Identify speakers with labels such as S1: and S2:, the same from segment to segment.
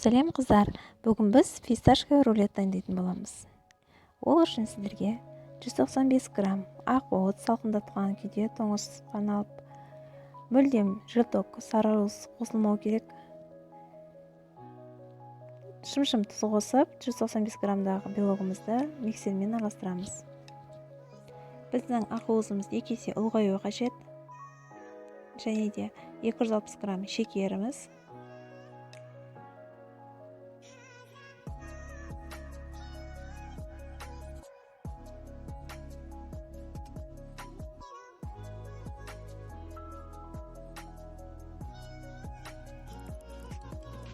S1: Сәлем қыздар, бүгін біз фисташка рулет дайындайтын боламыз. Ол үшін сіздерге 195 грамм ақ уыт салқындатқан күйде тоңазытқан алып, мүлдем жылток сары руыз қосылмау керек. Шым-шым тұз қосып, 195 граммдағы белогымызды миксермен араластырамыз. Біздің ақ уызымыз 2 есе ұлғаюы қажет. Және де 260 грамм шекеріміз.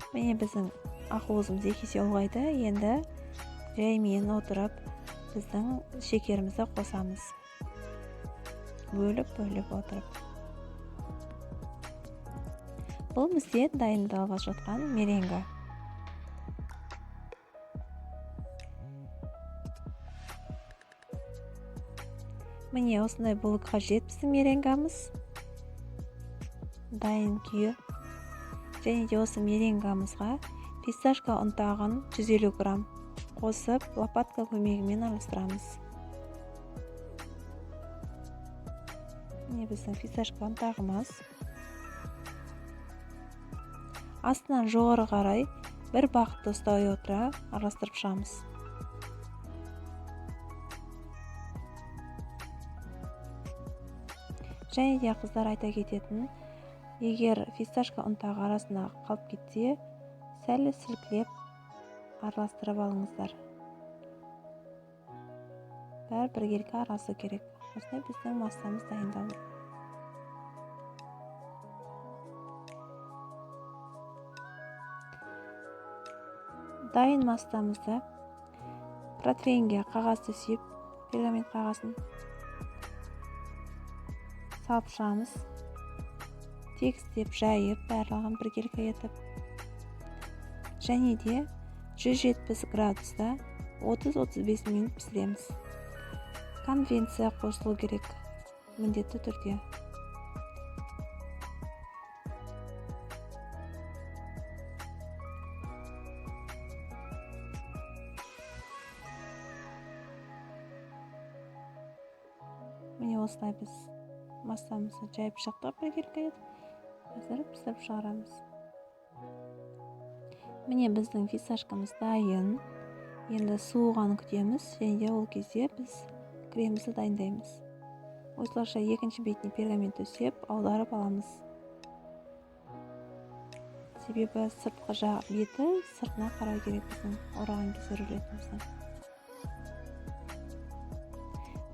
S1: Міне біздің ақ уызымыз 2 есе ұлғайды. Енді жаймен отырып біздің шекерімізді қосамыз. Бөліп отырып. Бұл бізде дайындалып жатқан меренга. Міне осындай болу қажет біздің меренгамыз. Дайын күйі. Және де осы меренгамызға фисташка ұнтағын 150 грамм қосып, лопатка көмегімен араластырамыз. Міне біздің фисташка ұнтағымыз. Астынан жоғары қарай бір бағытты ұстай отыра араластырып шығамыз. Және де қыздар айта кететін, егер фисташка ұнтағы арасында қалып кетсе, сәл сілкілеп араластырып алыңыздар. Бәрі біркелкі араласу керек. Осындай біздің массамыз дайындалды. Дайын массамызды протеинге қағазды сүйіп, пергамент қағазын салып шығамыз. Тегістеп, жайып, барлығын біркелкі етіп. Және де 170 градуста 30-35 минут пісіреміз. Конвенция қосылу керек, міндетті түрде. Міне осылай біз массамызды жайып шықтық, біркелкі етіп. Қазір пісіріп шығарамыз. Міне біздің фисташкамыз дайын. Енді суығанын күтеміз, және де ол кезде біз кремімізді дайындаймыз. Осылайша екінші бетіне пергамент төсеп, аударып аламыз. Себебі сыртқы жақ беті сыртына қарау керек біздің ораған кезде рулетіміздің.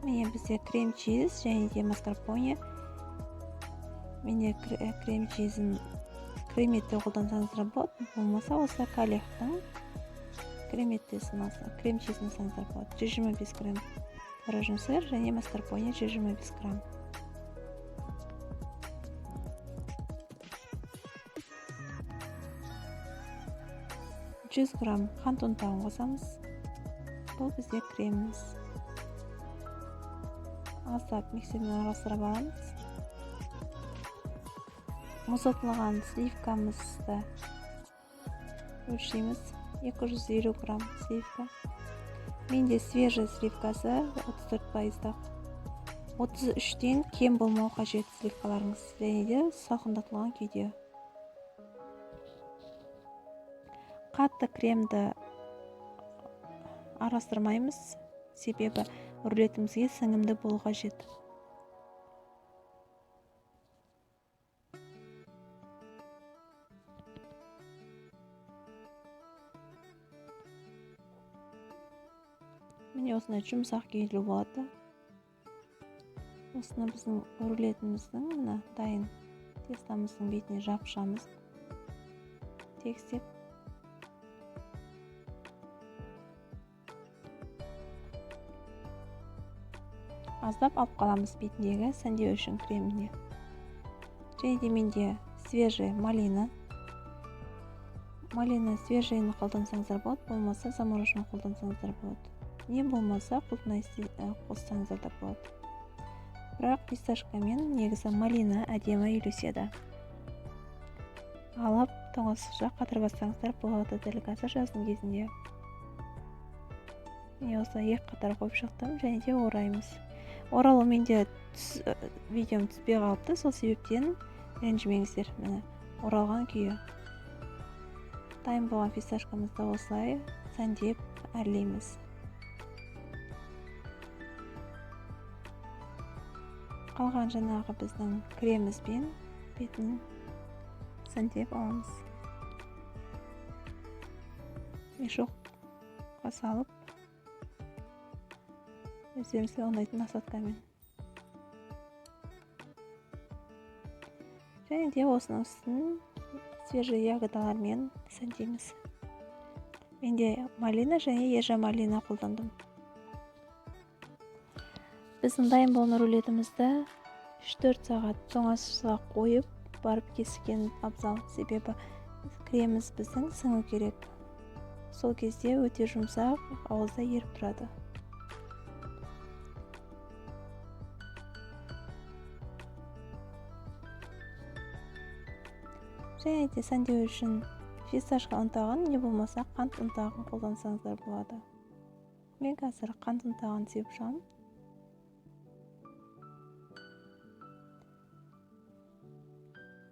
S1: Міне бізде крем-чиз және де маскарпоне. Менде крем-чизін креметті қолдансаңыздар болады, болмаса осы коллектің крем-чизін алсаңыздар болады. 125 грамм творожный сыр және маскарпоне 125 грамм. Жүз грамм қант ұнтағын қосамыз. Бұл бізде креміміз. Аздап миксермен араластырып аламыз. Мұздатылған сливкамызды өлшейміз. 250 грамм сливка. Менде свежий сливкасы 34%. 33-тен кем болмау қажет сливкаларыңыз. Және де салқындатылған күйде. Қатты кремді араластырмаймыз, себебі рулетімізге сіңімді болу қажет. Міне осындай жұмсақ күйде болады. Осыны біздің рулетіміздің дайын тестамыздың бетіне жапшамыз. Тегістеп. Аздап алып қаламыз бетіндегі сәндеу үшін креміне. Және де менде свежий малина. Малина свежийні қолдансаңыздар болады, болмаса замороженный қолдансаңыздар болады. Не болмаса құлпынай қоссаңыздар да болады. Бірақ фисташкамен негізі малина әдемі үйлеседі. Алып тоңазытқышқа қатырып алсаңыздар болады дәл қазір жаздың кезінде. Міне осылай екі қатар қойып шықтым, және де ораймыз. Оралу менде видеом түспей қалыпты, сол себептен ренжімеңіздер. Міне оралған күйі. Дайын болған фисташкамызды осылай сәндеп әрлейміз. Қалған жаңағы біздің кремімізбен бетін сәндеп аламыз. Мешокқа салып, өздеріңізге ұнайтын насадкамен. Және де осының үстін свежий ягодалармен сәндейміз. Менде малина және ержа малина қолдандым. Біздің дайын болған рулетімізді 3-4 сағат тоңазытқышқа қойып, барып кескен абзал. Себебі креміміз біздің сіңу керек. Сол кезде өте жұмсақ, ауызда еріп тұрады. Және де сәндеу үшін фисташка ұнтағын, не болмаса қант ұнтағын қолдансаңыздар болады. Мен қазір қант ұнтағын сепіп шығамын.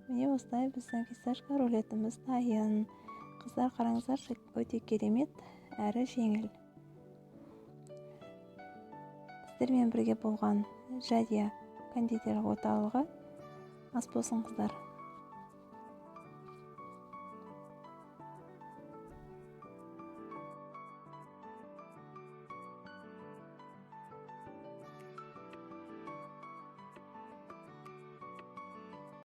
S1: Міне осылай біздің фисташка рулетіміз дайын. Қыздар, қараңыздар, өте керемет әрі жеңіл. Сіздермен бірге болған Жадия кондитерлік орталығы ас болсын, қыздар.